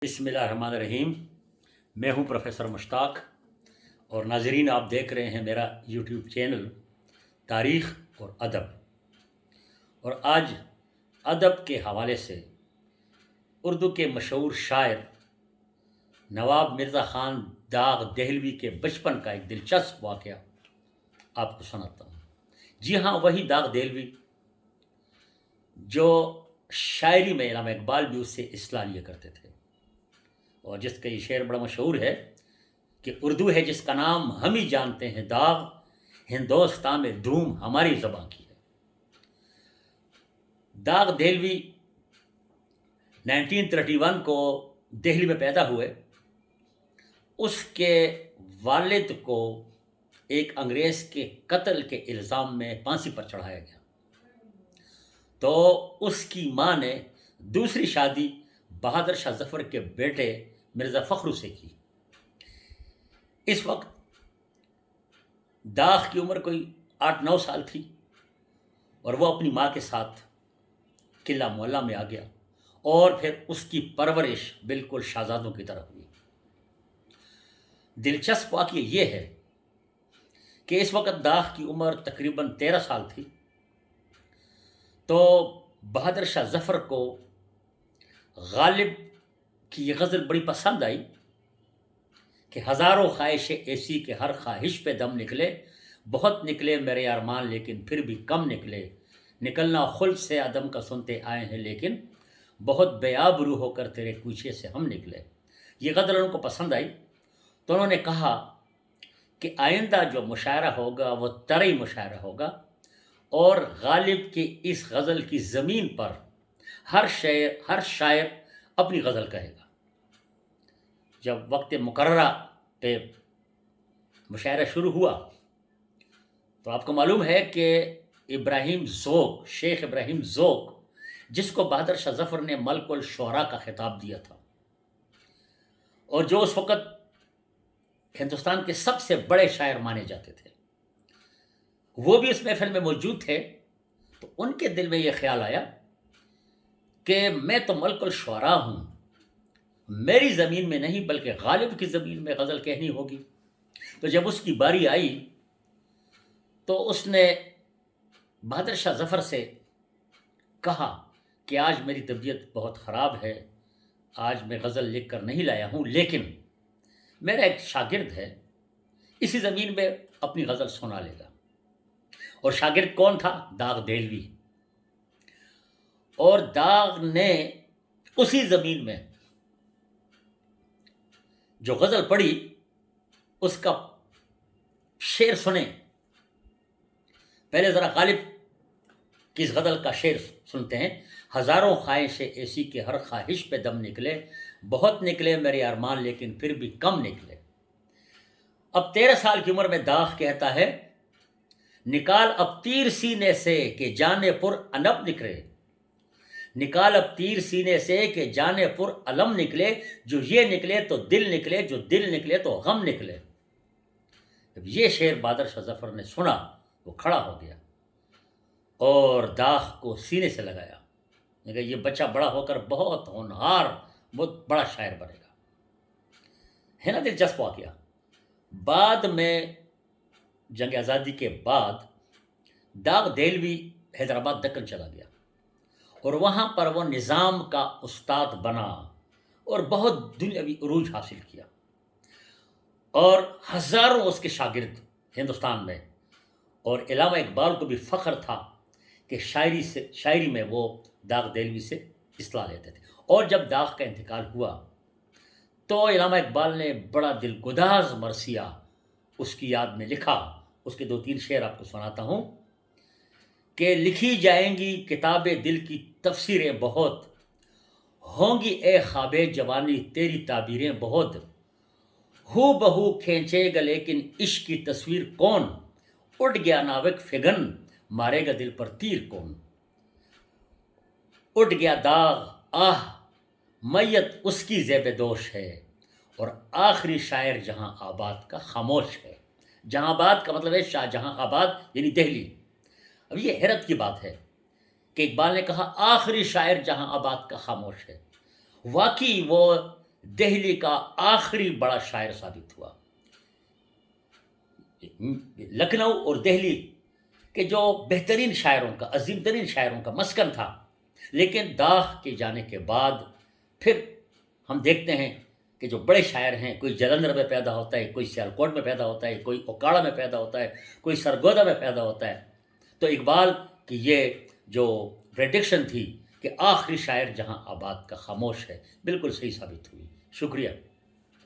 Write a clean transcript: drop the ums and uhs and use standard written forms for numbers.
बिस्मिल्लाहिर्रहमानिर्रहीम। मैं हूं प्रोफेसर मुश्ताक और नाजरीन, आप देख रहे हैं मेरा यूट्यूब चैनल तारीख़ और अदब। और आज अदब के हवाले से उर्दू के मशहूर शायर नवाब मिर्ज़ा ख़ान दाग़ देहलवी के बचपन का एक दिलचस्प वाक़या आपको सुनाता हूँ। जी हाँ, वही दाग़ देहलवी जो शायरी में इल्हाम इकबाल भी उससे इस्लाह लिया करते थे, और जिसका ये शेर बड़ा मशहूर है कि उर्दू है जिसका नाम हम ही जानते हैं दाग, हिंदोस्तान में धूम हमारी ज़बां की है। दाग देहलवी 1931 को दिल्ली में पैदा हुए। उसके वालिद को एक अंग्रेज़ के कत्ल के इल्ज़ाम में फांसी पर चढ़ाया गया, तो उसकी माँ ने दूसरी शादी बहादुर शाह ज़फ़र के बेटे मिर्ज़ा फ़खरू से की। इस वक्त दाग़ की उम्र कोई 8-9 साल थी और वह अपनी माँ के साथ किला मोहल्ला में आ गया, और फिर उसकी परवरिश बिल्कुल शहज़ादों की तरह हुई। दिलचस्प वाक़या ये है कि इस वक्त दाग़ की उम्र तकरीबन 13 साल थी, तो बहादुर शाह ज़फ़र को गालिब की ये गज़ल बड़ी पसंद आई कि हज़ारों ख्वाहिश ऐसी कि हर ख्वाहिश पे दम निकले, बहुत निकले मेरे अरमान लेकिन फिर भी कम निकले, निकलना खुल्द से आदम का सुनते आए हैं लेकिन बहुत बेआबरू होकर तेरे कूचे से हम निकले। ये गज़ल उनको पसंद आई, तो उन्होंने कहा कि आइंदा जो मुशायरा होगा वो तरई मुशायरा होगा, और गालिब की इस गज़ल की ज़मीन पर हर शायर अपनी गज़ल कहेगा। जब वक्त मुकर्ररा पे मुशायरा शुरू हुआ, तो आपको मालूम है कि शेख इब्राहिम ज़ोक, जिसको बहादुर शाह ज़फ़र ने मलकुल शुअरा का खिताब दिया था, और जो उस वक़्त हिंदुस्तान के सबसे बड़े शायर माने जाते थे, वो भी इस महफ़िल में मौजूद थे। तो उनके दिल में ये ख्याल आया कि मैं तो मलकुल शुअरा हूँ, मेरी ज़मीन में नहीं बल्कि गालिब की ज़मीन में गज़ल कहनी होगी। तो जब उसकी बारी आई तो उसने बहादुर शाह ज़फ़र से कहा कि आज मेरी तबीयत बहुत ख़राब है, आज मैं गज़ल लिख कर नहीं लाया हूँ, लेकिन मेरा एक शागिर्द है, इसी ज़मीन में अपनी गज़ल सुना लेगा। और शागिर्द कौन था? दाग़ देहलवी। और दाग़ ने उसी ज़मीन में जो गज़ल पढ़ी उसका शेर सुने। पहले ज़रा गालिब की इस गज़ल का शेर सुनते हैं। हज़ारों ख्वाहिशें ऐसी कि हर ख्वाहिश पे दम निकले, बहुत निकले मेरे अरमान लेकिन फिर भी कम निकले। अब 13 साल की उम्र में दाग़ कहता है, निकाल अब तीर सीने से कि जाने पुर अनब निकले, निकाल अब तीर सीने से कि जाने पुर अलम निकले, जो ये निकले तो दिल निकले, जो दिल निकले तो गम निकले। जब ये शेर बहादुर शाह ज़फ़र ने सुना, वो खड़ा हो गया और दाग़ को सीने से लगाया। लेकिन ये बच्चा बड़ा होकर बहुत होनहार, बहुत बड़ा शायर बनेगा। है ना दिलचस्प वाक़या। बाद में जंग आज़ादी के बाद दाग़ देहलवी हैदराबाद दक्कन चला गया, और वहाँ पर वो निज़ाम का उस्ताद बना और बहुत दुनियावी उरूज हासिल किया, और हज़ारों उसके शागिर्द हिंदुस्तान में। और इल्हाम इकबाल को भी फ़ख्र था कि शायरी में वो दाग़ देहलवी से इस्लाह लेते थे। और जब दाग़ का इंतकाल हुआ तो इल्हाम इकबाल ने बड़ा दिलगुदाज़ मरसिया उसकी याद में लिखा। उसके 2-3 शेर आपको सुनाता हूँ कि लिखी जाएंगी किताबे दिल की तफसीरें बहुत, होंगी ए ख्वाबे जवानी तेरी ताबीरें बहुत, हू बहू खींचेगा लेकिन इश्क की तस्वीर कौन, उठ गया नाविक फिगन मारेगा दिल पर तीर कौन, उठ गया दाग आह मैयत उसकी ज़ेब-ए-दोश है, और आखिरी शायर जहां आबाद का खामोश है। जहां आबाद का मतलब है शाहजहां आबाद यानी दिल्ली। अब ये हैरत की बात है कि इकबाल ने कहा आखिरी शायर जहां आबाद का खामोश है। वाकई वो دہلی کا آخری بڑا شاعر ثابت ہوا. لکھنؤ اور دہلی کے جو بہترین شاعروں کا، عظیم ترین شاعروں کا مسکن تھا، لیکن داغ کے جانے کے بعد پھر ہم دیکھتے ہیں کہ جو بڑے شاعر ہیں، کوئی جلندھر میں پیدا ہوتا ہے، کوئی سیالکوٹ میں پیدا ہوتا ہے، کوئی اوکاڑا میں پیدا ہوتا ہے، کوئی سرگودا میں پیدا ہوتا ہے. تو اقبال کی یہ جو پریڈکشن تھی کہ آخری شاعر جہاں آباد کا خاموش ہے، بالکل صحیح ثابت ہوئی. شکریہ.